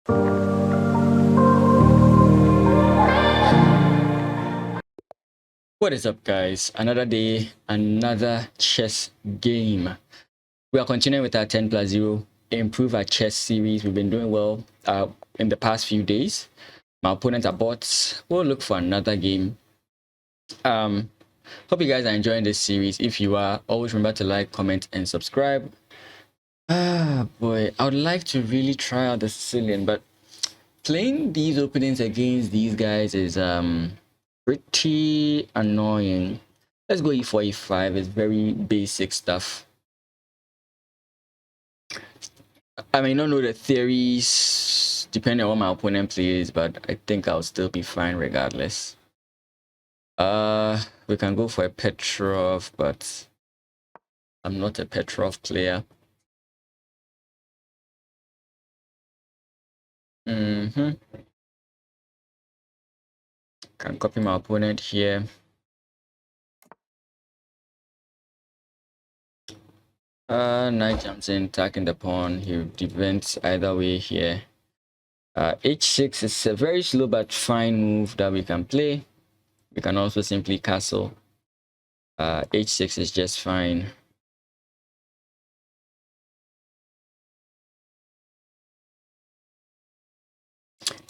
What is up, guys? Another day, another chess game. We are continuing with our 10+0 improve our chess series. We've been doing well in the past few days. My opponents are bots. We'll look for another game. Hope you guys are enjoying this series. If you are, always remember to like, comment, and subscribe. Boy, I would like to really try out the Sicilian, but playing these openings against these guys is pretty annoying. Let's go e4, e5. It's very basic stuff. I may not know the theories depending on what my opponent plays, but I think I'll still be fine regardless. We can go for a Petrov, but I'm not a Petrov player. Can copy my opponent here. Knight jumps in, attacking the pawn. He defends either way here. H6 is a very slow but fine move that we can play. We can also simply castle. H6 is just fine.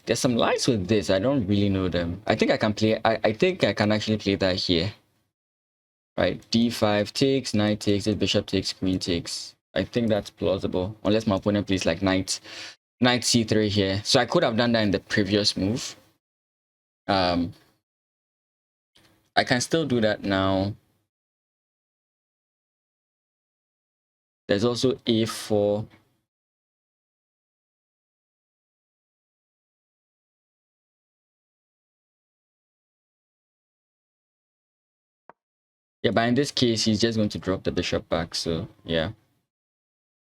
There's some lines with this. I don't really know them. I think I can play. I think I can actually play that here. Right, d5 takes, knight takes, this bishop takes, queen takes. I think that's plausible, unless my opponent plays like knight c3 here. So I could have done that in the previous move. I can still do that now. There's also a4. Yeah, but in this case, he's just going to drop the bishop back. So yeah,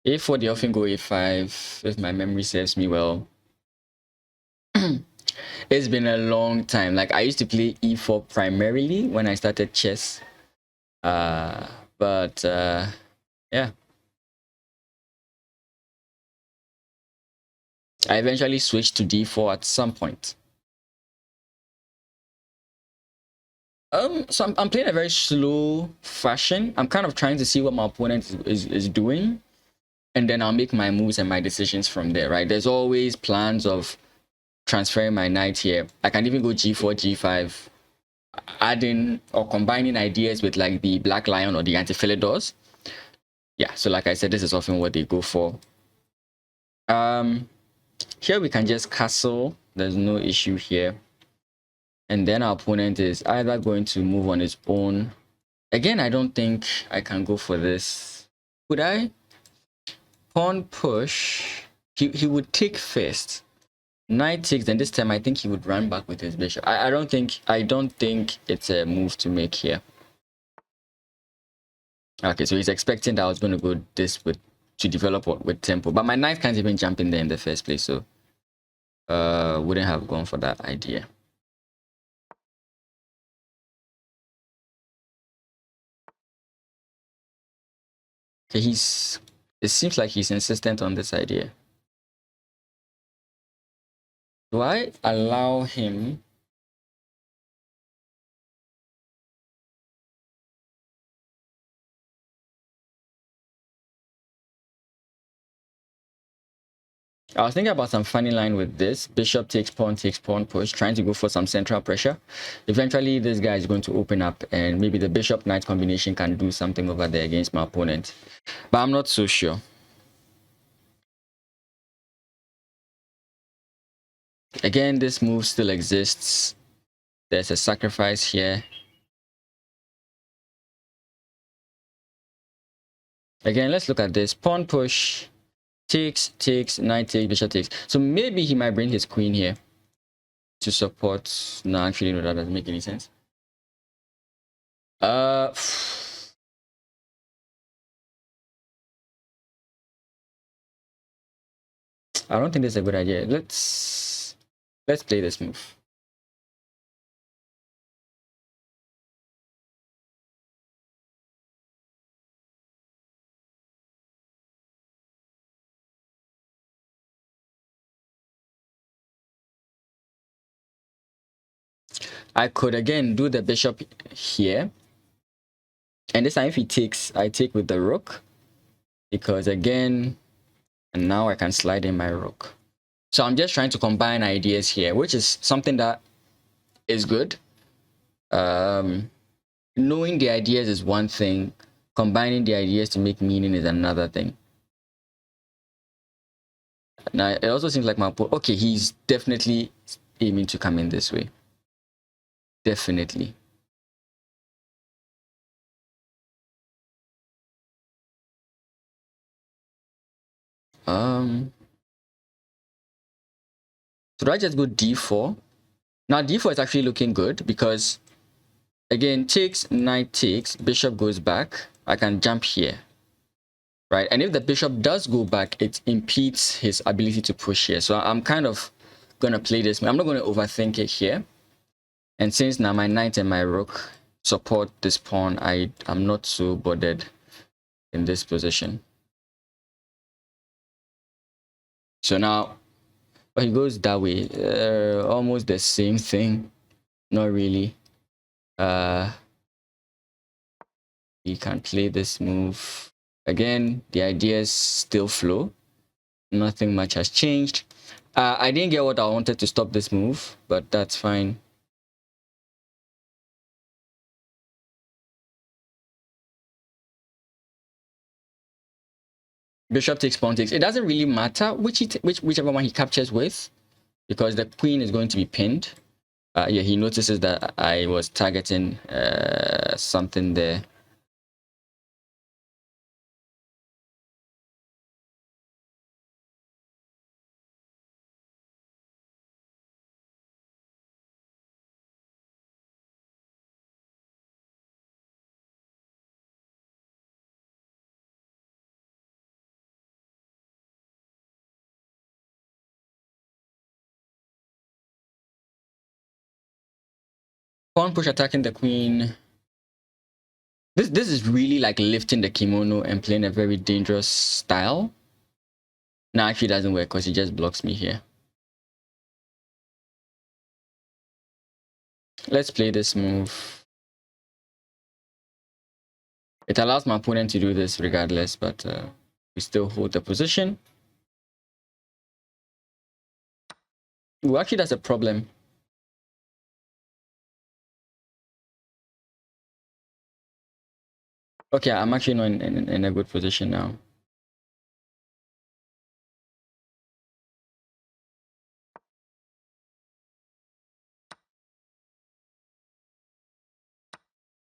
a4, they often go a5, if my memory serves me well. It's been a long time. Like, I used to play e4 primarily when I started chess. But yeah. I eventually switched to d4 at some point. So I'm playing a very slow fashion. I'm kind of trying to see what my opponent is doing, and then I'll make my moves and my decisions from there, right? There's always plans of transferring my knight here. I can even go g4, g5, adding or combining ideas with like the black lion or the anti-philidors. Yeah, so like I said, this is often what they go for. Here we can just castle. There's no issue here. And then our opponent is either going to move on his own. Again, I don't think I can go for this. Would I? Pawn push. He would take first. Knight takes, then this time I think he would run back with his bishop. I don't think it's a move to make here. Okay, so he's expecting that I was going to go this to develop with tempo. But my knight can't even jump in there in the first place, so wouldn't have gone for that idea. Okay, it seems like he's insistent on this idea. Do I allow him? I was thinking about some funny line with this. Bishop takes pawn push, trying to go for some central pressure. Eventually, this guy is going to open up, and maybe the bishop-knight combination can do something over there against my opponent. But I'm not so sure. Again, this move still exists. There's a sacrifice here. Again, let's look at this. Pawn push, takes, knight takes, bishop takes. So maybe he might bring his queen here to support. No, actually, no, that doesn't make any sense. I don't think this is a good idea. Let's play this move. I could again do the bishop here. And this time if he takes, I take with the rook. Because again, and now I can slide in my rook. So I'm just trying to combine ideas here, which is something that is good. Knowing the ideas is one thing. Combining the ideas to make meaning is another thing. Now, it also seems like my opponent, okay, he's definitely aiming to come in this way. Definitely. Should I just go d4? Now d4 is actually looking good because, again, takes, knight takes, bishop goes back. I can jump here, right? And if the bishop does go back, it impedes his ability to push here. So I'm kind of going to play this. I'm not going to overthink it here. And since now my knight and my rook support this pawn, I'm not so bothered in this position. So now, oh, he goes that way. Almost the same thing. Not really. He can play this move. Again, the ideas still flow. Nothing much has changed. I didn't get what I wanted to stop this move, but that's fine. Bishop takes, pawn takes. It doesn't really matter whichever one he captures with, because the queen is going to be pinned. Yeah, he notices that I was targeting something there. Pawn push attacking the queen. This is really like lifting the kimono and playing a very dangerous style. No, actually doesn't work because he just blocks me here. Let's play this move. It allows my opponent to do this regardless, but we still hold the position. Ooh, actually, that's a problem. Okay, I'm actually not in a good position now.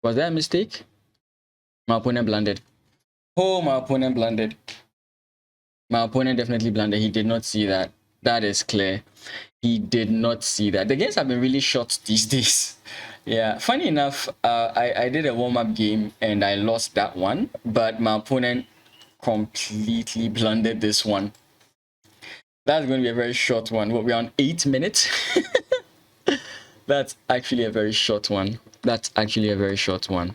Was that a mistake? My opponent blundered. Oh, my opponent blundered. My opponent definitely blundered. He did not see that. That is clear. He did not see that. The games have been really short these days. Yeah, funny enough, I did a warm-up game and I lost that one, but my opponent completely blundered this one. That's going to be a very short one. We're on 8 minutes. That's actually a very short one. That's actually a very short one.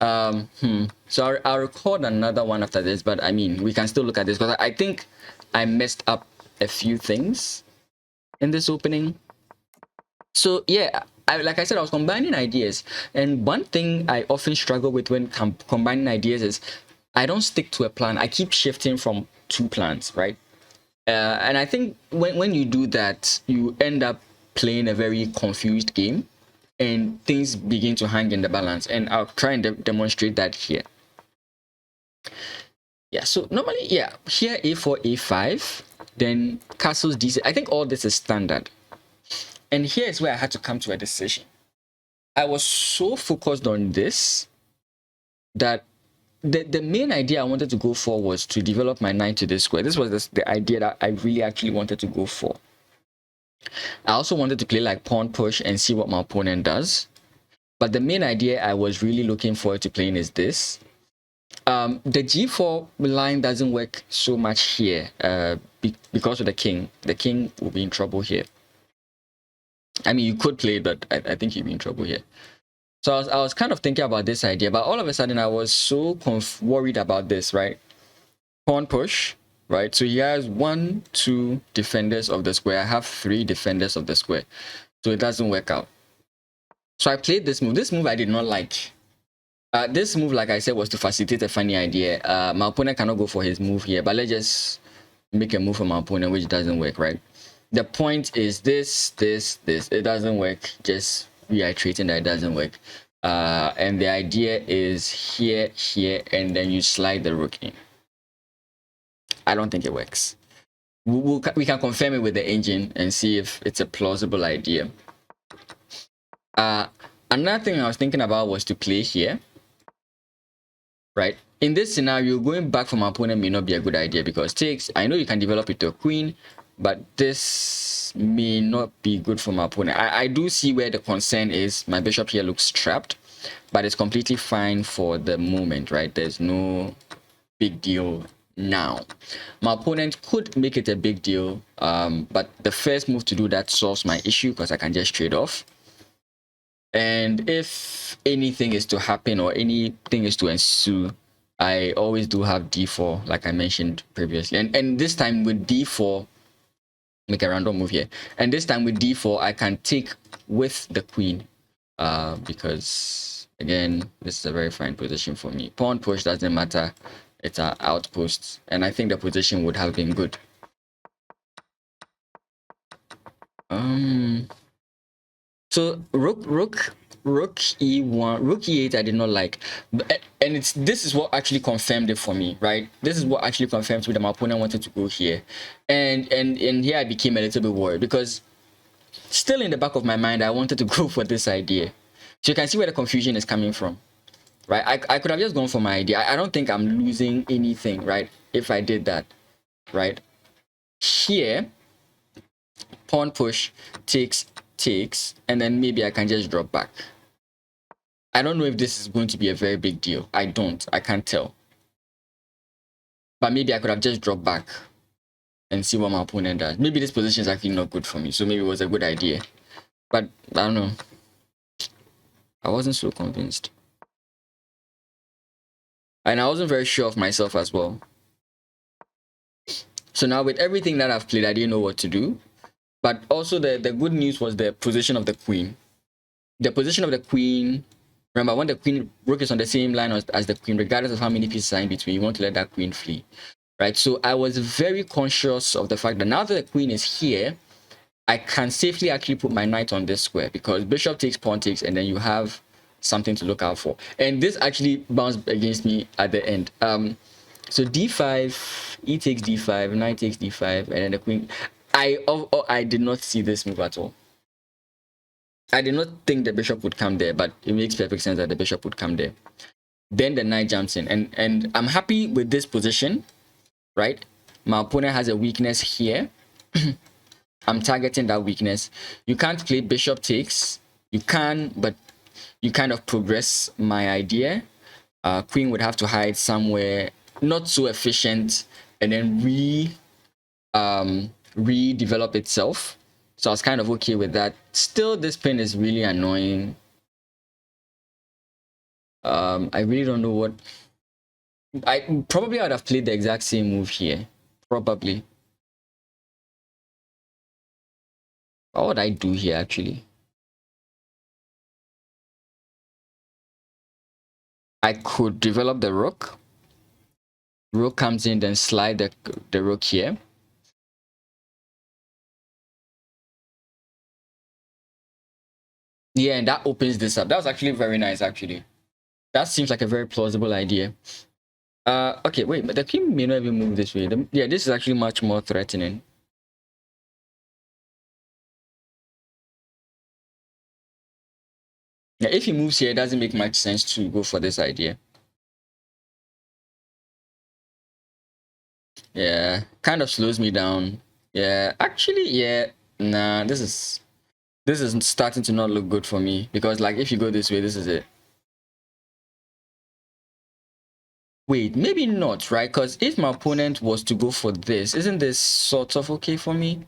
So I'll record another one after this, but I mean, we can still look at this because I think I messed up a few things in this opening. So yeah, like I said, I was combining ideas, and one thing I often struggle with when combining ideas is I don't stick to a plan. I keep shifting from two plans, right? And I think when you do that, you end up playing a very confused game and things begin to hang in the balance. And I'll try and demonstrate that here. Yeah, so normally, yeah, here a4, a5, then castles d6. I think all this is standard. And here is where I had to come to a decision. I was so focused on this that the main idea I wanted to go for was to develop my knight to this square. This was the idea that I really actually wanted to go for. I also wanted to play like pawn push and see what my opponent does. But the main idea I was really looking forward to playing is this. The g4 line doesn't work so much here because of the king. The king will be in trouble here. I mean, you could play it, but I think you'd be in trouble here. So I was kind of thinking about this idea, but all of a sudden I was so worried about this, right? Pawn push, right? So he has 1, 2 defenders of the square. I have 3 defenders of the square. So it doesn't work out. So I played this move. This move I did not like. This move, like I said, was to facilitate a funny idea. My opponent cannot go for his move here, but let's just make a move for my opponent, which doesn't work, right? The point is this. It doesn't work. Just reiterating that it doesn't work. And the idea is here, and then you slide the rook in. I don't think it works. We can confirm it with the engine and see if it's a plausible idea. Another thing I was thinking about was to play here, right? In this scenario, going back from my opponent may not be a good idea because takes, I know you can develop it to a queen, but this may not be good for my opponent. I do see where the concern is. My bishop here looks trapped, but it's completely fine for the moment, right? There's no big deal now. My opponent could make it a big deal, but the first move to do that solves my issue because I can just trade off. And if anything is to happen or anything is to ensue, I always do have d4, like I mentioned previously. And this time with d4, make a random move here. And this time with d4, I can take with the queen, because again, this is a very fine position for me. Pawn push doesn't matter. It's an outpost, and I think the position would have been good. So rook e1, rook e8 I did not like, and this is what actually confirmed it for me, right? This is what actually confirmed that my opponent wanted to go here, and here I became a little bit worried because still in the back of my mind I wanted to go for this idea. So you can see where the confusion is coming from, right? I could have just gone for my idea. I don't think I'm losing anything, right, if I did that, right? Here pawn push takes, and then maybe I can just drop back. I don't know if this is going to be a very big deal. I can't tell. But maybe I could have just dropped back and see what my opponent does. Maybe this position is actually not good for me, so maybe it was a good idea. But I don't know. I wasn't so convinced. And I wasn't very sure of myself as well. So now with everything that I've played, I didn't know what to do. But also the good news was the position of the queen. The position of the queen, remember when the queen rook is on the same line as the queen, regardless of how many pieces are in between, you want to let that queen flee, right? So I was very conscious of the fact that now that the queen is here, I can safely actually put my knight on this square because bishop takes, pawn takes, and then you have something to look out for. And this actually bounced against me at the end. So d5, e takes d5, knight takes d5, and then the queen. I did not see this move at all. I did not think the bishop would come there, but it makes perfect sense that the bishop would come there. Then the knight jumps in, and I'm happy with this position, right? My opponent has a weakness here. I'm targeting that weakness. You can't play bishop takes. You can, but you kind of progress my idea. Queen would have to hide somewhere not so efficient and then redevelop itself. So I was kind of okay with that. Still, this pin is really annoying. I really don't know what. I would have played the exact same move here. Probably. What would I do here actually? I could develop the rook. Rook comes in, then slide the rook here. Yeah, and that opens this up. That was actually very nice, actually. That seems like a very plausible idea. Okay, wait, but the king may not even move this way. Yeah, this is actually much more threatening. Yeah, if he moves here, it doesn't make much sense to go for this idea. Yeah, kind of slows me down. Yeah, actually, yeah, nah, this is starting to not look good for me because, like, if you go this way, this is it. Wait, maybe not, right? Because if my opponent was to go for this, isn't this sort of okay for me?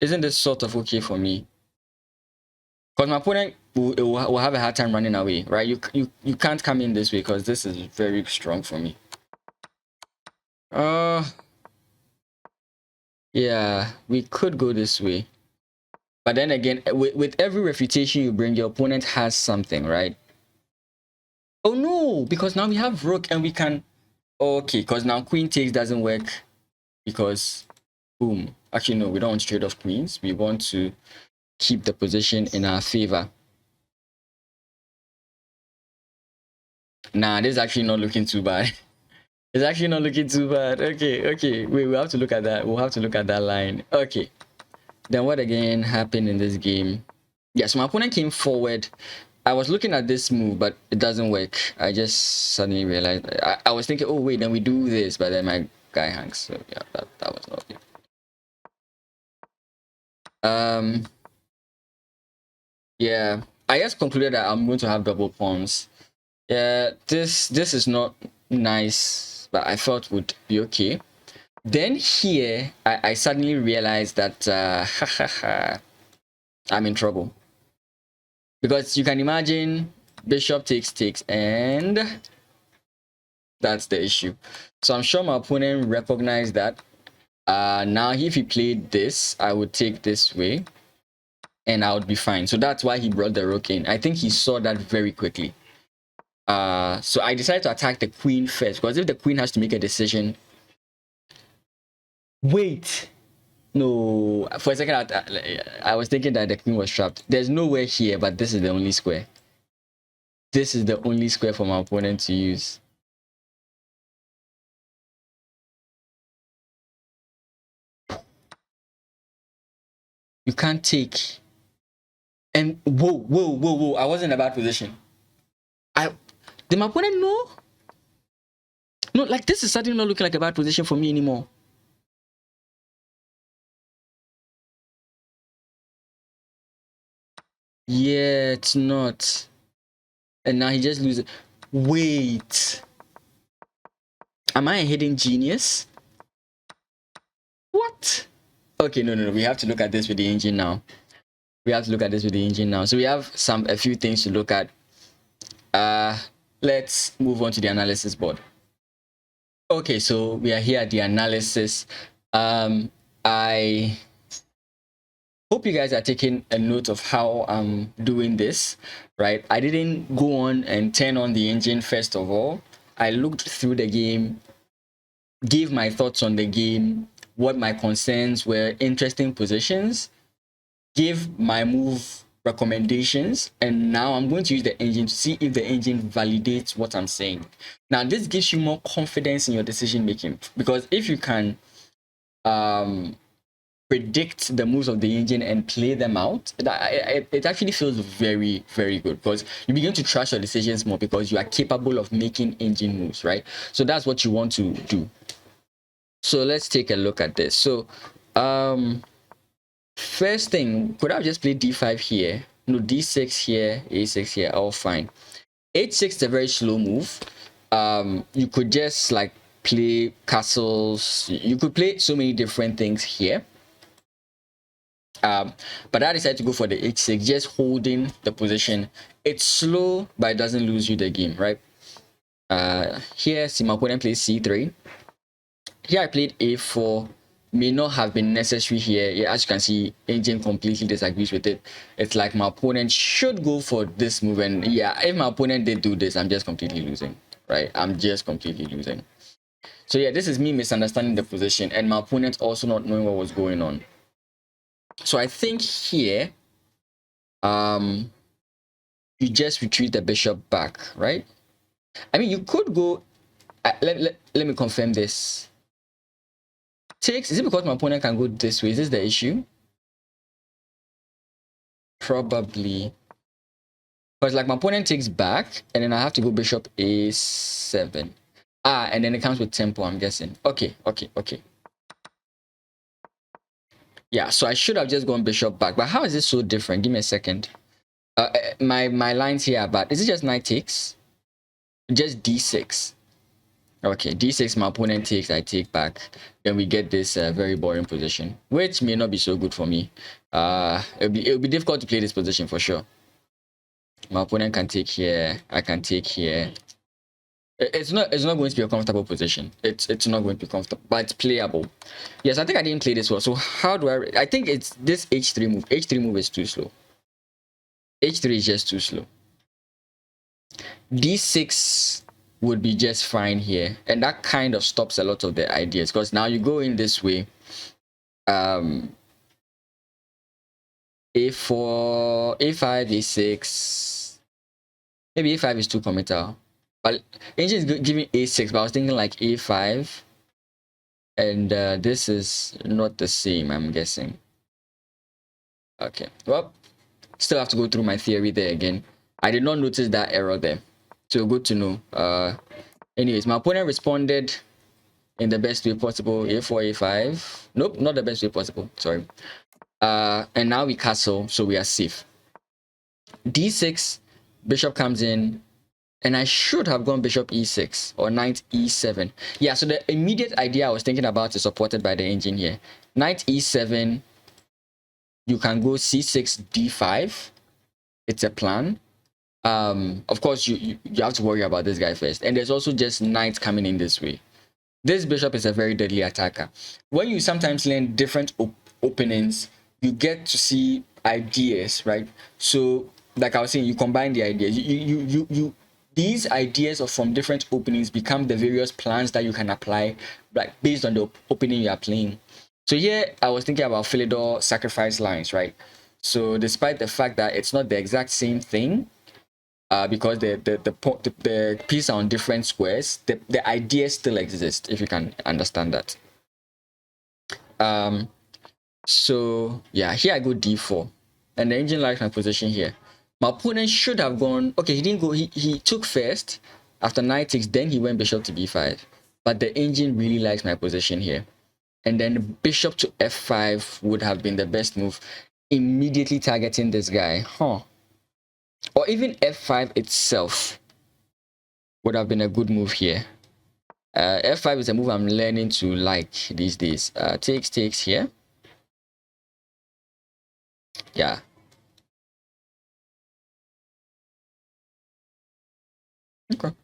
Isn't this sort of okay for me? Because my opponent will have a hard time running away, right? You can't come in this way because this is very strong for me. Yeah, we could go this way. But then again, with every refutation you bring, your opponent has something, right? Oh no, because now we have rook and we can... Okay, because now queen takes doesn't work because boom. Actually, no, we don't want to trade off queens. We want to keep the position in our favor. Nah, this is actually not looking too bad. It's actually not looking too bad. Okay. Wait, we'll have to look at that. We'll have to look at that line. Okay. Then what again happened in this game? Yes, my opponent came forward. I was looking at this move, but it doesn't work. I just suddenly realized... I was thinking, oh wait, then we do this, but then my guy hangs. So yeah, that was not good. Yeah, I just concluded that I'm going to have double pawns. Yeah, this is not nice, but I thought would be okay. Then here, I suddenly realized that I'm in trouble. Because you can imagine bishop takes, and that's the issue. So I'm sure my opponent recognized that. Now, if he played this, I would take this way, and I would be fine. So that's why he brought the rook in. I think he saw that very quickly. So I decided to attack the queen first, because if the queen has to make a decision... Wait! No, for a second I was thinking that the queen was trapped. There's nowhere here, but this is the only square. This is the only square for my opponent to use. You can't take. And whoa, I was in a bad position. Did my opponent know? No, like this is suddenly not looking like a bad position for me anymore. Yeah, it's not. And now he just loses. Wait. Am I a hidden genius? What? Okay, no. We have to look at this with the engine now. So we have a few things to look at. Let's move on to the analysis board. Okay, so we are here at the analysis. I hope you guys are taking a note of how I'm doing this, right? I didn't go on and turn on the engine first of all. I looked through the game, gave my thoughts on the game, what my concerns were, interesting positions, gave my move recommendations, and now I'm going to use the engine to see if the engine validates what I'm saying. Now, this gives you more confidence in your decision making, because if you can predict the moves of the engine and play them out, it actually feels very, very good, because you begin to trust your decisions more because you are capable of making engine moves, right? So that's what you want to do. So let's take a look at this. So first thing, could I have just played d5 here? No, d6 here, a6 here, all fine. h6 is a very slow move. You could just like play castles. You could play so many different things here. But I decided to go for the h6, just holding the position. It's slow, but it doesn't lose you the game, right? Here, see my opponent plays c3. Here I played a4. May not have been necessary here. Yeah, as you can see, engine completely disagrees with it. It's like my opponent should go for this move, and yeah, if my opponent did do this, I'm just completely losing, right? I'm just completely losing. So yeah, this is me misunderstanding the position, and my opponent also not knowing what was going on. So I think here, you just retreat the bishop back, right? I mean, you could go... let me confirm this. Takes, is it because my opponent can go this way? Is this the issue? Probably. Because like my opponent takes back, and then I have to go bishop a7. And then it comes with tempo, I'm guessing. Okay. Yeah, so I should have just gone bishop back. But how is this so different? Give me a second. My lines here are bad. Is it just knight takes? Just d6. Okay, d6, my opponent takes, I take back. Then we get this very boring position, which may not be so good for me. It'll be difficult to play this position for sure. My opponent can take here, I can take here. It's not going to be a comfortable position. It's not going to be comfortable, but it's playable. Yes, I think I didn't play this well. So how do I think it's this h3 move. H3 move is too slow. H3 is just too slow. D6 would be just fine here, and that kind of stops a lot of the ideas, because now you go in this way. A4, A5, A6. Maybe A5 is too committal. But engine is giving A6, but I was thinking like A5. And this is not the same, I'm guessing. Okay, well, still have to go through my theory there again. I did not notice that error there. So good to know. Anyways, my opponent responded in the best way possible. A4, A5. Nope, not the best way possible. Sorry. And now we castle, so we are safe. D6, bishop comes in, and I should have gone bishop e6 or knight e7. Yeah, so the immediate idea I was thinking about is supported by the engine here. Knight e7, you can go c6, d5. It's a plan. Of course, you have to worry about this guy first. And there's also just knight coming in this way. This bishop is a very deadly attacker. When you sometimes learn different openings, you get to see ideas, right? So, like I was saying, you combine the ideas. These ideas from different openings become the various plans that you can apply, like based on the opening you are playing. So here, I was thinking about philidor sacrifice lines, right? So despite the fact that it's not the exact same thing, because the pieces are on different squares, the ideas still exist, if you can understand that. So yeah, here I go d4, and the engine likes my position here. My opponent should have gone, okay, he didn't go, he took first. After knight takes, then he went bishop to b5. But the engine really likes my position here. And then bishop to f5 would have been the best move, immediately targeting this guy. Or even f5 itself would have been a good move here. F5 is a move I'm learning to like these days. Takes here. Yeah. Okay.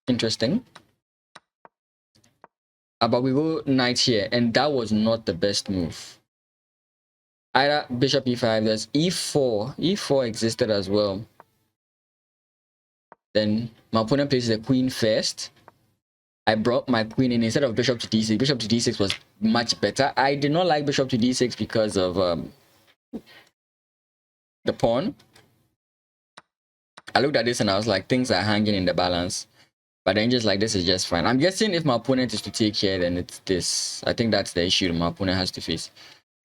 Interesting. But we go knight here, and that was not the best move. Either bishop e5, there's e4. E4 existed as well. Then my opponent places the queen first. I brought my queen in instead of bishop to d6. Bishop to d6 was much better. I did not like bishop to d6 because of the pawn. I looked at this and I was like, things are hanging in the balance. But then just like, this is just fine. I'm guessing if my opponent is to take here, then it's this. I think that's the issue my opponent has to face.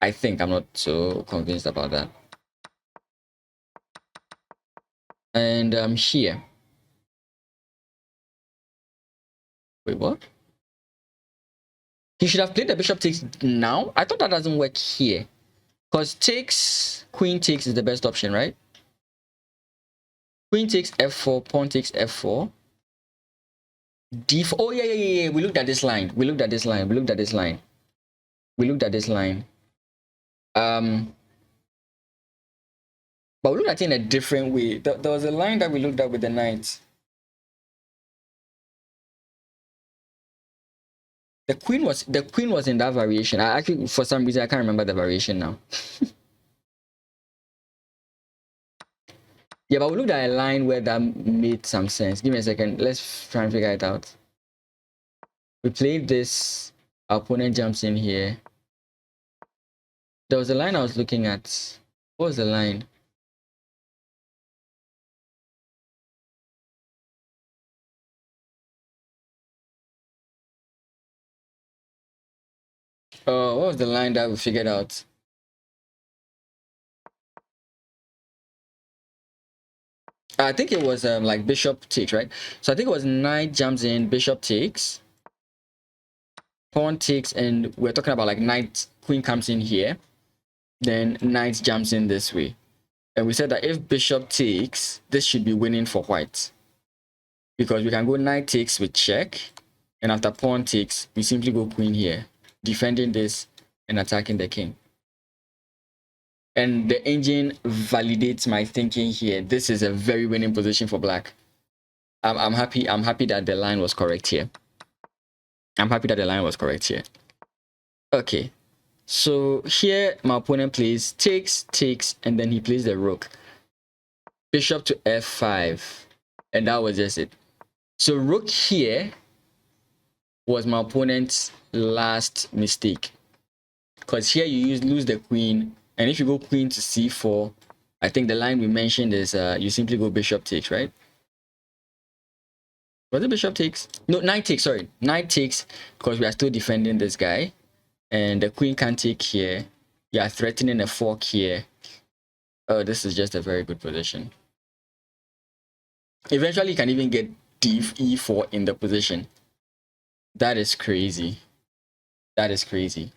I think. I'm not so convinced about that. And here. Wait, what? He should have played the bishop takes now. I thought that doesn't work here. Because takes, queen takes is the best option, right? Queen takes f4, pawn takes f4. d4. Oh, yeah. We looked at this line. We looked at this line. But we looked at it in a different way. There was a line that we looked at with the knight. The queen was in that variation. I actually, for some reason, I can't remember the variation now. Yeah, but we looked at a line where that made some sense. Give me a second. Let's try and figure it out. We played this. Our opponent jumps in here. There was a line I was looking at. What was the line? Oh, what was the line that we figured out? I think it was like bishop takes, right? So I think it was knight jumps in, bishop takes, pawn takes, and we're talking about like knight, queen comes in here, then knight jumps in this way. And we said that if bishop takes, this should be winning for white. Because we can go knight takes with check, and after pawn takes, we simply go queen here, defending this and attacking the king. And the engine validates my thinking here. This is a very winning position for black. I'm happy that the line was correct here. I'm happy that the line was correct here. Okay, so here my opponent plays takes, and then he plays the rook. Bishop to f5, and that was just it. So rook here was my opponent's last mistake, because here you lose the queen, and if you go queen to c4, I think the line we mentioned is you simply go bishop takes, right? Was it bishop takes? No, knight takes, sorry. Knight takes, because we are still defending this guy. And the queen can't take here. You are threatening a fork here. Oh, this is just a very good position. Eventually, you can even get e4 in the position. That is crazy. That is crazy.